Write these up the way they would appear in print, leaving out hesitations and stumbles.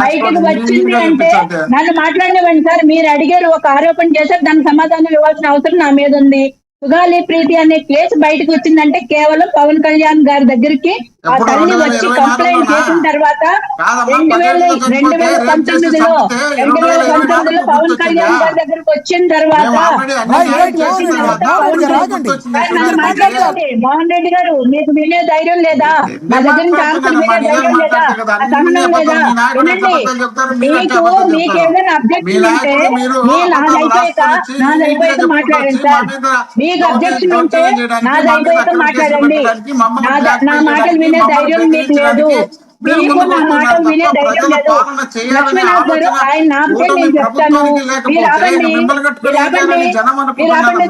బయటకు వచ్చింది అంటే నన్ను మాట్లాడినవ్వండి సార్. మీరు అడిగారు, ఒక ఆరోపణ చేశారు, దానికి సమాధానం ఇవ్వాల్సిన అవసరం నా మీద ఉంది. సుగాలి ప్రీతి అనే కేసు బయటకు వచ్చిందంటే కేవలం పవన్ కళ్యాణ్ గారి దగ్గరికి ఆ తల్లి వచ్చి కంప్లైంట్ చేసిన తర్వాత 2019లో పవన్ కళ్యాణ్ గారి దగ్గరకు వచ్చిన తర్వాత మోహన్ రెడ్డి గారు, మీకు వినే ధైర్యం లేదా? నా దగ్గర నుంచి ఆన్సర్ వినే ధైర్యం లేదా? ఆ సహనం లేదా? వినండి, మీకు ఏదైనా అబ్జెక్షన్ ఉంటే నాది అయిపోయాక మాట్లాడండి సార్. మీకు అబ్జెక్షన్ ఉంటే నాది అయిపోయాక మాట్లాడండి. నా మాటలు వినే ధైర్యం మీకు లేదు. మీకు నా మాటలు వినే ధైర్యం లేదు. లక్ష్మీనాథ్ గారు, ఆయన నాపే నేను చెప్తాను. మీరు ఆగండి.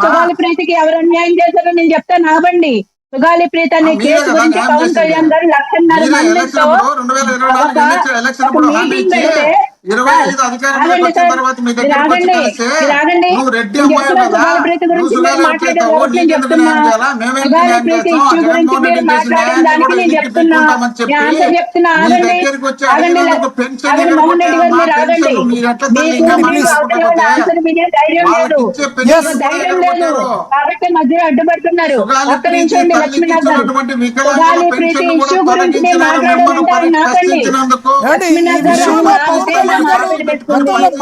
సుగాలి ప్రీతికి ఎవరు అన్యాయం చేశారో నేను చెప్తాను, ఆగండి. సుగాలి ప్రీతి అనే కేసు గురించి పవన్ కళ్యాణ్ గారు 1,5,00,000 మందితో మీటింగ్ పెడితే కాబట్టి మధ్యలో అడ్డుపడుతున్నారు. ఒక్క నిమిషం అండి లక్ష్మీనాథ్ గారు, సుగాలి ప్రీతి ఇష్యూ గురించి నేను మాట్లాడాలంటే నాకండి. లక్ష్మీనాథ్ గారు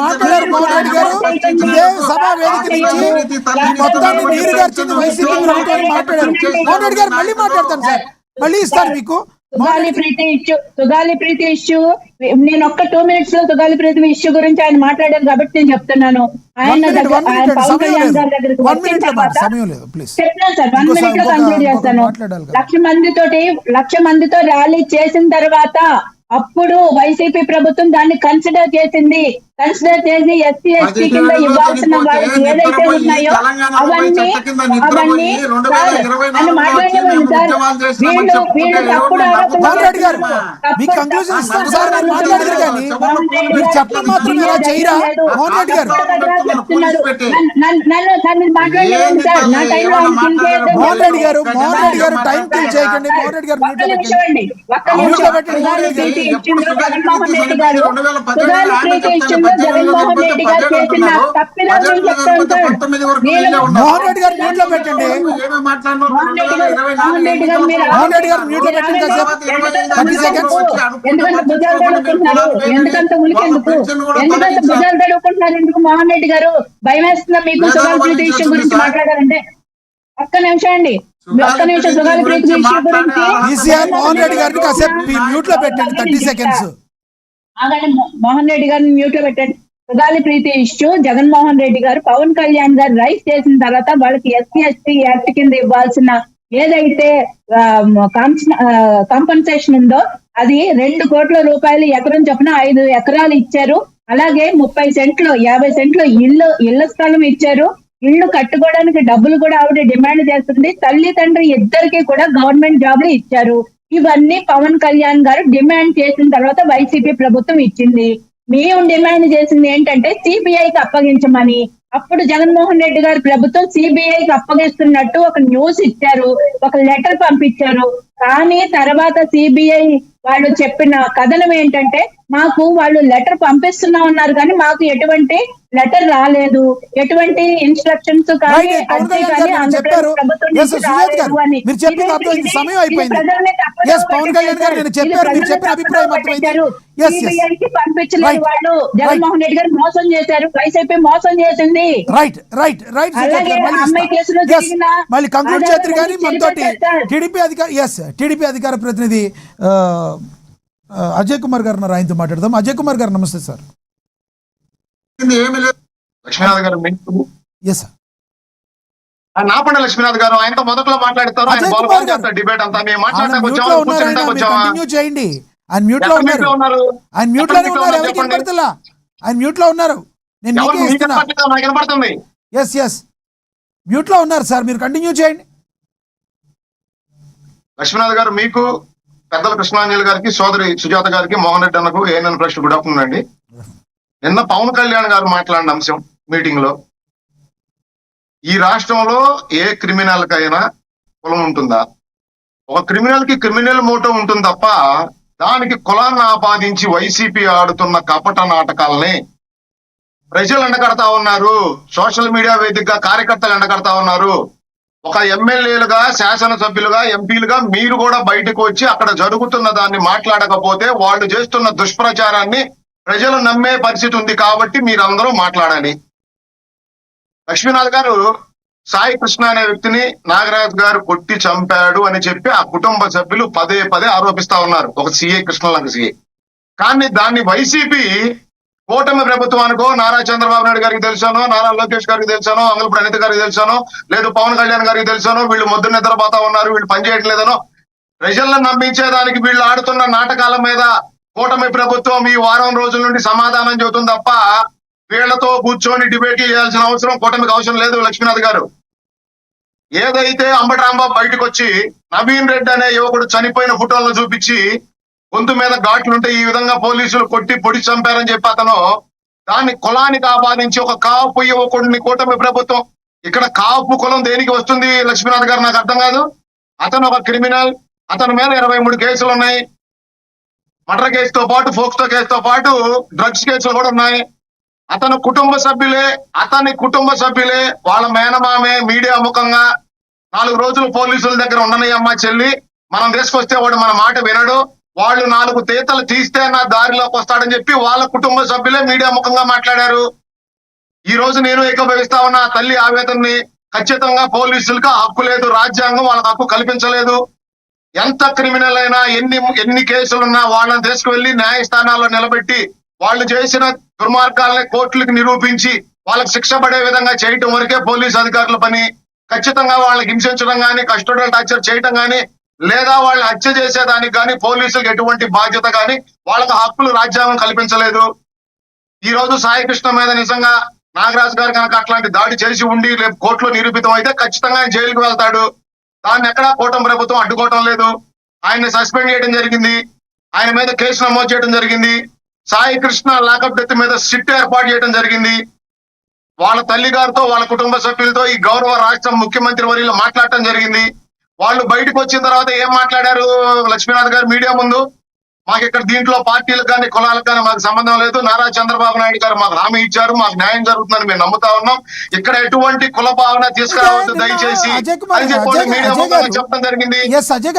మాట్లాడారు మోహన్ రెడ్డి గారు. ఇదే సభా వేదిక నుంచి మొత్తాన్ని నీరు గార్చింది వైసీపీ ప్రభుత్వాన్ని మాట్లాడారు. మోహన్ రెడ్డి గారు మళ్ళీ మాట్లాడతాను సార్, మళ్ళీ ఇస్తాను మీకు. సుగాలి ప్రీతి ఇష్యూ నేను ఒక్క 2 minutes లో సుగాలి ప్రీతి ఇష్యూ గురించి ఆయన మాట్లాడారు కాబట్టి నేను చెప్తున్నాను. ఆయన పవన్ కళ్యాణ్ గారి దగ్గరికి వచ్చిన తర్వాత చెప్తాను సార్, 1 minute లో కంక్లూడ్ చేస్తాను. 1,00,000 మందితో ర్యాలీ చేసిన తర్వాత అప్పుడు వైసీపీ ప్రభుత్వం దాన్ని కన్సిడర్ చేసింది. కన్సిడర్ చేసి ఎస్సీ ఎస్టీ కింద ఇవ్వాల్సిన వాళ్ళకి ఏదైతే ఉన్నాయో అవన్నీ అని మాట్లాడేవాళ్ళు సార్. వీళ్ళు తప్పుడు నన్ను మాట్లాడేవాళ్ళు సార్. నా టైంలో ఒక్క నిమిషం అండి, ఒక్క నిమిషం. జగన్మోహన్ రెడ్డి గారు సుగాలి ప్రీతి ఇష్యూలో జగన్మోహన్ రెడ్డి గారు చేసిన తప్పిదాన్ని చెప్తాను సార్. మోహన్ రెడ్డి గారు మ్యూట్ లో పెట్టండి. ఎందుకంటే భుజాలు తడుకుంటున్నారు, ఎందుకంత ఉలికెందుకు, ఎందుకంత భుజాలు తడుకుంటున్నారు ఎందుకు? మోహన్ రెడ్డి గారు భయం వేస్తుందా మీకు సుగాలి ప్రీతి ఇష్యూ గురించి మాట్లాడాలంటే? ఒక్క నిమిషం అండి, ఒక్క నిమిషం. సుగాలి ప్రీతి ఇష్యూ గురించి మోహన్ రెడ్డి గారిని కాసేపు మ్యూట్ లో పెట్టండి, 30 seconds. మోహన్ రెడ్డి గారిని మ్యూట్ లో పెట్టండి. సుగాలి ప్రీతి ఇష్యూ జగన్మోహన్ రెడ్డి గారు పవన్ కళ్యాణ్ గారు రైస్ చేసిన తర్వాత వాళ్ళకి ఎస్సీ ఎస్టీ యాక్ట్ కింద ఇవ్వాల్సిన ఏదైతే కాంపన్సేషన్ ఉందో అది 2 కోట్ల రూపాయలు ఎకరం చొప్పున 5 ఎకరాలు ఇచ్చారు. అలాగే 30 సెంట్లు 50 సెంట్లు ఇళ్ల స్థలం ఇచ్చారు. ఇళ్లు కట్టుకోవడానికి డబ్బులు కూడా ఆవిడ డిమాండ్ చేస్తుంది. తల్లి తండ్రి ఇద్దరికి కూడా గవర్నమెంట్ జాబ్లు ఇచ్చారు. ఇవన్నీ పవన్ కళ్యాణ్ గారు డిమాండ్ చేసిన తర్వాత వైసీపీ ప్రభుత్వం ఇచ్చింది. మేము డిమాండ్ చేసింది ఏంటంటే సిబిఐకి అప్పగించమని. అప్పుడు జగన్మోహన్ రెడ్డి గారి ప్రభుత్వం సిబిఐకి అప్పగిస్తున్నట్టు ఒక న్యూస్ ఇచ్చారు, ఒక లెటర్ పంపించారు. కానీ తర్వాత సిబిఐ వాళ్ళు చెప్పిన కథనం ఏంటంటే మాకు వాళ్ళు లెటర్ పంపిస్తున్నా ఉన్నారు కానీ మాకు ఎటువంటి లెటర్ రాలేదు, ఎటువంటి ఇన్స్ట్రక్షన్స్ కానీ పంపించలేదు. వాళ్ళు జగన్మోహన్ రెడ్డి గారు మోసం చేశారు, వైసీపీ మోసం చేసింది. అమ్మాయి కేసులో టీడీపీ అధికార ప్రతినిధి అజయ్ కుమార్ గారు ఆయనతో మాట్లాడదాం. అజయ్ కుమార్ గారు నమస్తే సార్. లక్ష్మీనాథ్ గారు నాపండి లక్ష్మీనాథ్ గారు ఆయనతో మొదట్లో మాట్లాడతారు, ఆయన డిబేట్ అంతా మేము చేయండి. ఆయన మ్యూట్ లో ఉన్నారు, ఆయన మ్యూట్ లోనే ఉన్నారు, ఎవరికి వినపడతలా, ఆయన మ్యూట్ లో ఉన్నారు. నేను మీకే ఇస్తున్నా. ఎస్ మ్యూట్ లో ఉన్నారు సార్, మీరు కంటిన్యూ చేయండి. లక్ష్మీనాథ్ గారు, మీకు పెద్దల కృష్ణాంజలి గారికి, సోదరి సుజాత గారికి, మోహన్ రెడ్డి అన్నకు ఏఎన్ఎన్ ప్రెస్ గుడ్ ఆఫ్టర్నూన్ అండి. నిన్న పవన్ కళ్యాణ్ గారు మాట్లాడిన అంశం మీటింగ్ లో, ఈ రాష్ట్రంలో ఏ క్రిమినల్ కైనా కులం ఉంటుందా? ఒక క్రిమినల్ కి క్రిమినల్ మోటో ఉంటుంది తప్ప దానికి కులాన్ని ఆపాదించి వైసీపీ ఆడుతున్న కపట నాటకాలని ప్రజలు ఎండగడతా ఉన్నారు. సోషల్ మీడియా వేదికగా కార్యకర్తలు ఎండగడతా ఉన్నారు. ఒక ఎమ్మెల్యేలుగా, శాసనసభ్యులుగా, ఎంపీలుగా మీరు కూడా బయటకు వచ్చి అక్కడ జరుగుతున్న దాన్ని మాట్లాడకపోతే వాళ్ళు చేస్తున్న దుష్ప్రచారాన్ని ప్రజలు నమ్మే పరిస్థితి ఉంది. కాబట్టి మీరందరూ మాట్లాడాలి. లక్ష్మీనాథ్ గారు సాయి కృష్ణ అనే వ్యక్తిని నాగరాజు గారు కొట్టి చంపాడు అని చెప్పి ఆ కుటుంబ సభ్యులు పదే పదే ఆరోపిస్తా ఉన్నారు. ఒక సిఐ కృష్ణలంక సిఐ. కానీ దాన్ని వైసీపీ కూటమి ప్రభుత్వానికో, నారా చంద్రబాబు నాయుడు గారికి తెలుసానో, నారా లోకేష్ గారికి తెలుసానో, అంగళపూడి అనిత గారికి తెలుసానో, లేదు పవన్ కళ్యాణ్ గారికి తెలుసానో, వీళ్ళు మొద్దు నిద్రపోతా ఉన్నారు, వీళ్ళు పనిచేయట్లేదనో, ప్రజలను నమ్మించేదానికి వీళ్ళు ఆడుతున్న నాటకాల మీద కూటమి ప్రభుత్వం ఈ వారం రోజుల నుండి సమాధానం చెబుతుంది తప్ప వీళ్లతో కూర్చొని డిబేట్ చేయాల్సిన అవసరం కూటమికి అవసరం లేదు. లక్ష్మీనాథ్ గారు ఏదైతే అంబటి రాంబాబు బయటకు వచ్చి నవీన్ రెడ్డి అనే యువకుడు చనిపోయిన ఫోటోలను చూపించి గొంతు మీద ఘాట్లుంటే ఈ విధంగా పోలీసులు కొట్టి పొడి చంపారని చెప్పి అతను దాన్ని కులానికి ఆపాదించి ఒక కాపు యువకుడిని కూటమి ప్రభుత్వం, ఇక్కడ కాపు కులం దేనికి వస్తుంది లక్ష్మీనాథ్ గారు నాకు అర్థం కాదు. అతను ఒక క్రిమినల్, అతని మీద 23 కేసులు ఉన్నాయి. మర్డర్ కేసుతో పాటు ఫోక్సో కేసుతో పాటు డ్రగ్స్ కేసులు కూడా ఉన్నాయి. అతని కుటుంబ సభ్యులే వాళ్ళ మేనమామే మీడియా ముఖంగా 4 రోజులు పోలీసుల దగ్గర ఉండనయ్యమ్మ చెల్లి, మనం తీసుకొస్తే వాడు మన మాట వినడు, వాళ్ళు 4 తీతలు తీస్తే నా దారిలోకి వస్తాడని చెప్పి వాళ్ళ కుటుంబ సభ్యులే మీడియా ముఖంగా మాట్లాడారు. ఈ రోజు నేను ఏకీభవిస్తా ఉన్న ఆ తల్లి ఆవేదనని. ఖచ్చితంగా పోలీసులకు హక్కు లేదు, రాజ్యాంగం వాళ్ళకి హక్కు కల్పించలేదు. ఎంత క్రిమినల్ అయినా, ఎన్ని కేసులున్నా వాళ్ళని తీసుకువెళ్లి న్యాయస్థానాల్లో నిలబెట్టి వాళ్ళు చేసిన దుర్మార్గాలని కోర్టులకు నిరూపించి వాళ్ళకి శిక్ష పడే విధంగా చేయటం వరకే పోలీసు అధికారుల పని. ఖచ్చితంగా వాళ్ళకి హింసించడం గానీ, కస్టోడియల్ టార్చర్ చేయటం గానీ, లేదా వాళ్ళు హత్య చేసేదానికి కానీ పోలీసులకు ఎటువంటి బాధ్యత కానీ వాళ్ళకి హక్కులు రాజ్యాంగం కల్పించలేదు. ఈ రోజు సాయి కృష్ణ మీద నిజంగా నాగరాజు గారు కనుక అట్లాంటి దాడి చేసి ఉండి కోర్టులో నిరూపితం అయితే ఖచ్చితంగా ఆయన జైలుకు వెళ్తాడు. దాన్ని ఎక్కడా కూటమి ప్రభుత్వం అడ్డుకోవటం లేదు. ఆయన్ని సస్పెండ్ చేయడం జరిగింది, ఆయన మీద కేసు నమోదు చేయడం జరిగింది. సాయి కృష్ణ లాకప్ డెత్ మీద సిట్ ఏర్పాటు చేయడం జరిగింది. వాళ్ళ తల్లి గారితో, వాళ్ళ కుటుంబ సభ్యులతో ఈ గౌరవ రాష్ట్ర ముఖ్యమంత్రి వర్యులు మాట్లాడటం జరిగింది. వాళ్ళు బయటకు వచ్చిన తర్వాత ఏం మాట్లాడారు లక్ష్మీనాథ్ గారు మీడియా ముందు? మాకు ఇక్కడ దీంట్లో పార్టీలకు కానీ కులాలకు కానీ మాకు సంబంధం లేదు, నారా చంద్రబాబు నాయుడు గారు మాకు హామీ ఇచ్చారు, మాకు న్యాయం జరుగుతుందని మేము నమ్ముతా ఉన్నాం, ఇక్కడ ఎటువంటి కుల భావన తీసుకురావద్దు దయచేసి అని చెప్పి మీడియా ముఖంగా చెప్పడం జరిగింది. అజయ్ గారు